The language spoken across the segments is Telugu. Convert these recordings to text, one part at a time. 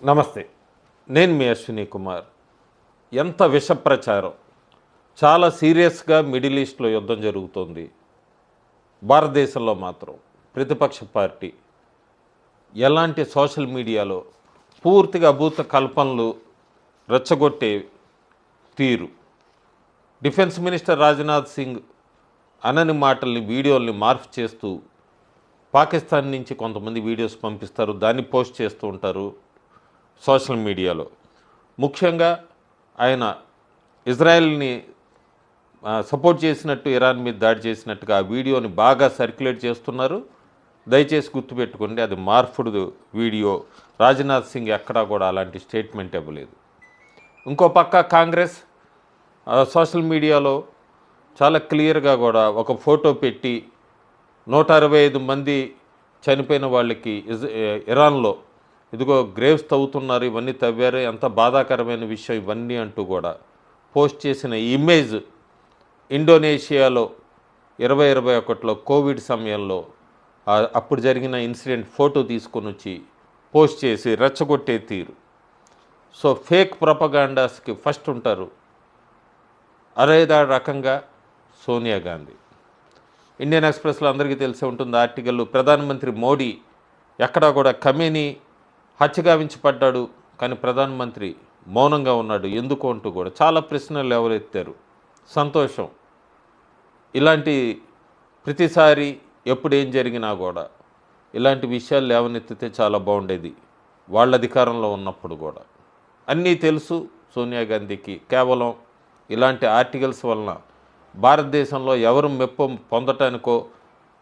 నమస్తే. నేను మీ అశ్విని కుమార్. ఎంత విష ప్రచారం! చాలా సీరియస్‌గా మిడిల్ ఈస్ట్‌లో యుద్ధం జరుగుతోంది. భారతదేశంలో మాత్రం ప్రతిపక్ష పార్టీ ఎలాంటి సోషల్ మీడియాలో పూర్తిగా అభూత కల్పనలు రెచ్చగొట్టే తీరు. డిఫెన్స్ మినిస్టర్ రాజ్‌నాథ్ సింగ్ అనని మాటల్ని, వీడియోల్ని మార్పు చేస్తూ పాకిస్తాన్ నుంచి కొంతమంది వీడియోస్ పంపిస్తారు. దాన్ని పోస్ట్ చేస్తూ ఉంటారు సోషల్ మీడియాలో. ముఖ్యంగా ఆయన ఇజ్రాయెల్ని సపోర్ట్ చేసినట్టు, ఇరాన్ మీద దాడి చేసినట్టుగా ఆ వీడియోని బాగా సర్క్యులేట్ చేస్తున్నారు. దయచేసి గుర్తుపెట్టుకోండి, అది మార్ఫుడ్ వీడియో. రాజ్నాథ్ సింగ్ ఎక్కడా కూడా అలాంటి స్టేట్మెంట్ ఇవ్వలేదు. ఇంకో పక్క కాంగ్రెస్ సోషల్ మీడియాలో చాలా క్లియర్గా కూడా ఒక ఫోటో పెట్టి 165 మంది చనిపోయిన వాళ్ళకి ఇరాన్లో ఇదిగో గ్రేవ్స్ తవ్వుతున్నారు, ఇవన్నీ తవ్వారు, ఎంత బాధాకరమైన విషయం ఇవన్నీ అంటూ కూడా పోస్ట్ చేసిన ఇమేజ్ ఇండోనేషియాలో 2021లో కోవిడ్ సమయంలో అప్పుడు జరిగిన ఇన్సిడెంట్ ఫోటో తీసుకొని వచ్చి పోస్ట్ చేసి రెచ్చగొట్టే తీరు. సో ఫేక్ ప్రొపగాండాస్కి ఫస్ట్ ఉంటారు. అదేదా రకంగా సోనియా గాంధీ. ఇండియన్ ఎక్స్ప్రెస్లో అందరికీ తెలిసే ఉంటుంది ఆర్టికల్. ప్రధానమంత్రి మోడీ ఎక్కడా కూడా ఖమేనీ హత్యగావించబడ్డాడు, కానీ ప్రధానమంత్రి మౌనంగా ఉన్నాడు ఎందుకు అంటూ కూడా చాలా ప్రశ్నలు ఎవరెత్తారు. సంతోషం. ఇలాంటి ప్రతిసారి ఎప్పుడు ఏం జరిగినా కూడా ఇలాంటి విషయాలు లేవనెత్తితే చాలా బాగుండేది. వాళ్ళ అధికారంలో ఉన్నప్పుడు కూడా అన్నీ తెలుసు సోనియా గాంధీకి. కేవలం ఇలాంటి ఆర్టికల్స్ వలన భారతదేశంలో ఎవరు మెప్పు పొందటానికో,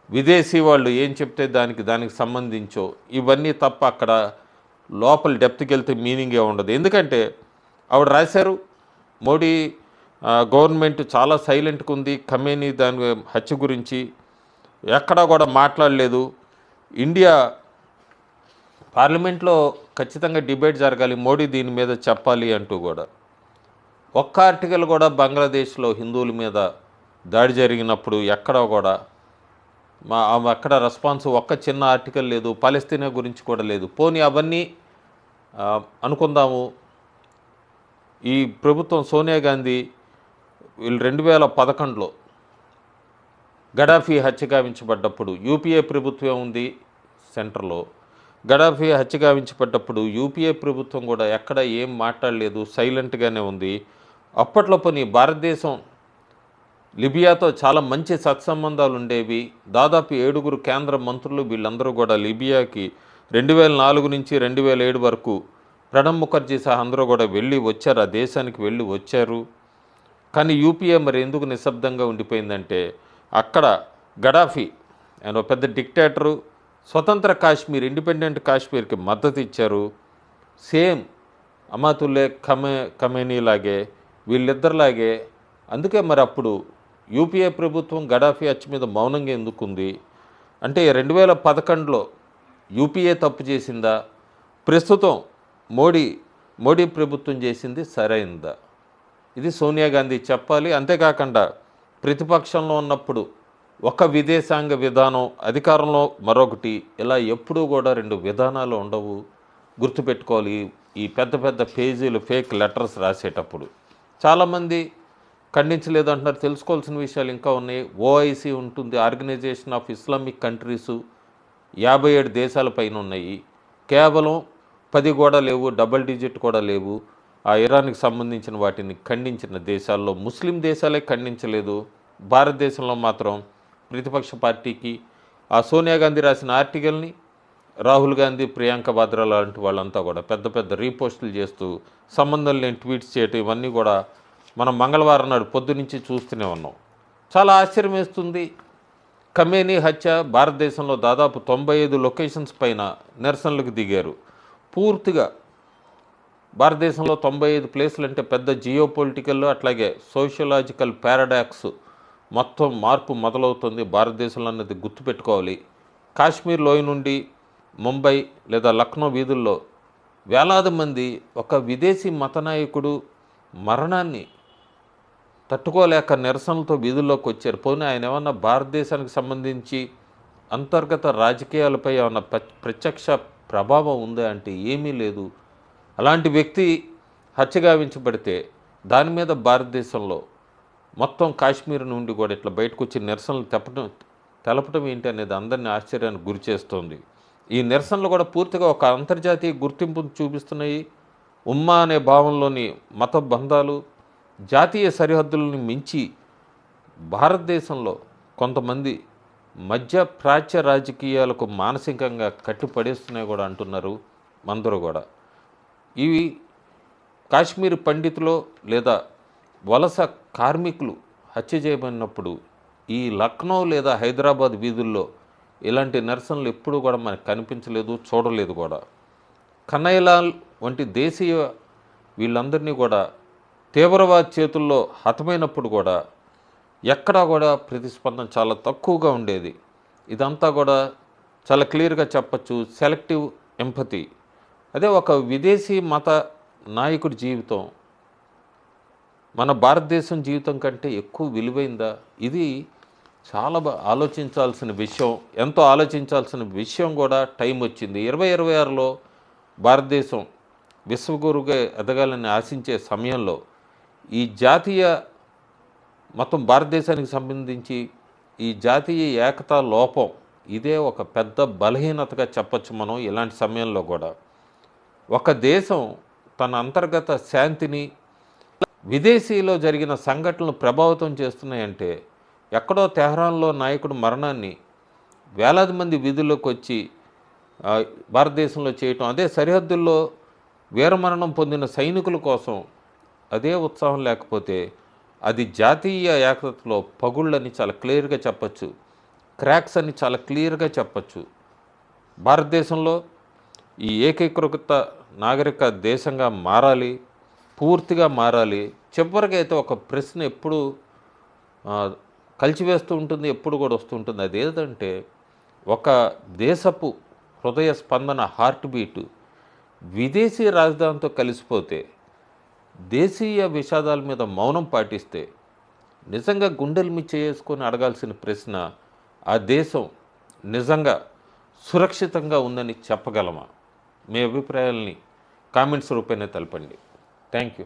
విదేశీ వాళ్ళు ఏం చెప్తే దానికి సంబంధించో ఇవన్నీ తప్ప అక్కడ లోపల డెప్త్కి వెళ్తే మీనింగే ఉండదు. ఎందుకంటే ఆవిడ రాశారు, మోడీ గవర్నమెంట్ చాలా సైలెంట్గా ఉంది, ఖమేనీ దాని హత్య గురించి ఎక్కడా కూడా మాట్లాడలేదు. ఇండియా పార్లమెంట్లో ఖచ్చితంగా డిబేట్ జరగాలి, మోడీ దీని మీద చెప్పాలి అంటూ కూడా. ఒక్క ఆర్టికల్ కూడా బంగ్లాదేశ్లో హిందువుల మీద దాడి జరిగినప్పుడు ఎక్కడా కూడా అక్కడ రెస్పాన్స్ ఒక్క చిన్న ఆర్టికల్ లేదు. పాలస్తీనా గురించి కూడా లేదు. పోనీ అవన్నీ అనుకుందాము. ఈ ప్రభుత్వం సోనియా గాంధీ వీళ్ళు 2011లో గడాఫీ హత్యగావించబడ్డప్పుడు యూపీఏ ప్రభుత్వం ఉంది సెంటర్లో. గడాఫీ హత్యగావించబడ్డప్పుడు యూపీఏ ప్రభుత్వం కూడా ఎక్కడ ఏం మాట్లాడలేదు, సైలెంట్గానే ఉంది. అప్పట్లో పోనీ భారతదేశం లిబియాతో చాలా మంచి సత్సంబంధాలు ఉండేవి. దాదాపు 7 కేంద్ర మంత్రులు వీళ్ళందరూ కూడా లిబియాకి 2004 నుంచి 2007 వరకు ప్రణబ్ ముఖర్జీ సహా అందరూ కూడా వెళ్ళి వచ్చారు, ఆ దేశానికి వెళ్ళి వచ్చారు. కానీ యూపీఏ మరి ఎందుకు నిశ్శబ్దంగా ఉండిపోయిందంటే అక్కడ గడాఫీ ఆయన పెద్ద డిక్టేటరు, స్వతంత్ర కాశ్మీర్, ఇండిపెండెంట్ కాశ్మీర్కి మద్దతు ఇచ్చారు. సేమ్ అమాతుల్లే ఖమేనీ లాగే వీళ్ళిద్దరిలాగే. అందుకే మరి అప్పుడు యూపీఏ ప్రభుత్వం గడాఫీ హత్య మీద మౌనంగా ఎందుకుంది అంటే 2011లో యూపీఏ తప్పు చేసిందా, ప్రస్తుతం మోడీ ప్రభుత్వం చేసింది సరైందా? ఇది సోనియా గాంధీ చెప్పాలి. అంతేకాకుండా ప్రతిపక్షంలో ఉన్నప్పుడు ఒక విదేశాంగ విధానం, అధికారంలో మరొకటి, ఇలా ఎప్పుడూ కూడా 2 విధానాలు ఉండవు. గుర్తుపెట్టుకోవాలి ఈ పెద్ద పెద్ద పేజీలు ఫేక్ లెటర్స్ రాసేటప్పుడు. చాలామంది ఖండించలేదు అంటున్నారు. తెలుసుకోవాల్సిన విషయాలు ఇంకా ఉన్నాయి. ఓఐసీ ఉంటుంది, ఆర్గనైజేషన్ ఆఫ్ ఇస్లామిక్ కంట్రీసు, 57 దేశాల పైన ఉన్నాయి. కేవలం 10 కూడా లేవు, డబుల్ డిజిట్ కూడా లేవు. ఆ ఇరాన్కి సంబంధించిన వాటిని ఖండించిన దేశాల్లో ముస్లిం దేశాలే ఖండించలేదు. భారతదేశంలో మాత్రం ప్రతిపక్ష పార్టీకి ఆ సోనియా గాంధీ రాసిన ఆర్టికల్ని రాహుల్ గాంధీ, ప్రియాంక వాద్రా లాంటి వాళ్ళంతా కూడా పెద్ద పెద్ద రీపోస్టులు చేస్తూ సంబంధం లేని ట్వీట్స్ చేయటం, ఇవన్నీ కూడా మనం మంగళవారం నాడు పొద్దునుంచి చూస్తూనే ఉన్నాం. చాలా ఆశ్చర్యం వేస్తుంది. ఖమేనీ హత్య భారతదేశంలో దాదాపు 95 లొకేషన్స్ పైన నిరసనలకు దిగారు. పూర్తిగా భారతదేశంలో 95 ప్లేసులు అంటే పెద్ద జియో పొలిటికల్, అట్లాగే సోషలాజికల్ పారాడాక్స్ మొత్తం మార్పు మొదలవుతుంది భారతదేశంలో అన్నది గుర్తుపెట్టుకోవాలి. కాశ్మీర్ లోయ నుండి ముంబై లేదా లక్నో వీధుల్లో వేలాది మంది ఒక విదేశీ మతనాయకుడు మరణాన్ని తట్టుకోలేక నిరసనలతో వీధుల్లోకి వచ్చారు. పోనీ ఆయన ఏమన్నా భారతదేశానికి సంబంధించి అంతర్గత రాజకీయాలపై ఏమన్నా ప్రత్యక్ష ప్రభావం ఉందా అంటే ఏమీ లేదు. అలాంటి వ్యక్తి హత్యగావించబడితే దాని మీద భారతదేశంలో మొత్తం కాశ్మీర్ నుండి కూడా ఇట్లా బయటకు వచ్చి నిరసనలు తెలపడం ఏంటి అనేది అందరినీ ఆశ్చర్యానికి గురి చేస్తోంది. ఈ నిరసనలు కూడా పూర్తిగా ఒక అంతర్జాతీయ గుర్తింపును చూపిస్తున్నాయి. ఉమ్మా అనే భావంలోని మత బంధాలు జాతీయ సరిహద్దులను మించి భారతదేశంలో కొంతమంది మధ్య ప్రాచ్య రాజకీయాలకు మానసికంగా కట్టిపడేస్తున్నాయి కూడా అంటున్నారు అందరూ కూడా. ఇవి కాశ్మీర్ పండితులు లేదా వలస కార్మికులు హత్య చేయబడినప్పుడు ఈ లక్నో లేదా హైదరాబాద్ వీధుల్లో ఇలాంటి నిరసనలు ఎప్పుడూ కూడా మనకు కనిపించలేదు, చూడలేదు కూడా. కన్నయ్యలాల్ వంటి దేశీయ వీళ్ళందరినీ కూడా తీవ్రవాద చేతుల్లో హతమైనప్పుడు కూడా ఎక్కడా కూడా ప్రతిస్పందన చాలా తక్కువగా ఉండేది. ఇదంతా కూడా చాలా క్లియర్గా చెప్పచ్చు సెలెక్టివ్ ఎంపతి. అదే ఒక విదేశీ మత నాయకుడి జీవితం మన భారతదేశం జీవితం కంటే ఎక్కువ విలువైందా? ఇది చాలా ఆలోచించాల్సిన విషయం, ఎంతో ఆలోచించాల్సిన విషయం కూడా. టైం వచ్చింది 2026లో భారతదేశం విశ్వగురువుగా ఎదగాలని ఆశించే సమయంలో ఈ జాతీయ మొత్తం భారతదేశానికి సంబంధించి ఈ జాతీయ ఏకతా లోపం ఇదే ఒక పెద్ద బలహీనతగా చెప్పచ్చు మనం. ఇలాంటి సమయంలో కూడా ఒక దేశం తన అంతర్గత శాంతిని విదేశీలో జరిగిన సంఘటనలు ప్రభావితం చేస్తున్నాయంటే ఎక్కడో తెహ్రాన్లో నాయకుడు మరణాన్ని వేలాది మంది వీధుల్లోకి వచ్చి భారతదేశంలో చేయటం, అదే సరిహద్దుల్లో వీరమరణం పొందిన సైనికుల కోసం అదే ఉత్సాహం లేకపోతే అది జాతీయ ఏకతలో పగుళ్ళని చాలా క్లియర్గా చెప్పచ్చు, క్రాక్స్ అని చాలా క్లియర్గా చెప్పచ్చు. భారతదేశంలో ఈ ఏకీకృత నాగరిక దేశంగా మారాలి, పూర్తిగా మారాలి. చివరికి అయితే ఒక ప్రశ్న ఎప్పుడు కలిచివేస్తూ ఉంటుంది, ఎప్పుడు కూడా వస్తూ ఉంటుంది. అదేంటంటే ఒక దేశపు హృదయ స్పందన హార్ట్ బీటు విదేశీ రాజధానితో కలిసిపోతే దేశీయ విషాదాల మీద మౌనం పాటిస్తే నిజంగా గుండెలు చేసుకొని అడగాల్సిన ప్రశ్న, ఆ దేశం నిజంగా సురక్షితంగా ఉందని చెప్పగలమా? మీ అభిప్రాయాల్ని కామెంట్స్ రూపేణా తెలపండి. Thank you.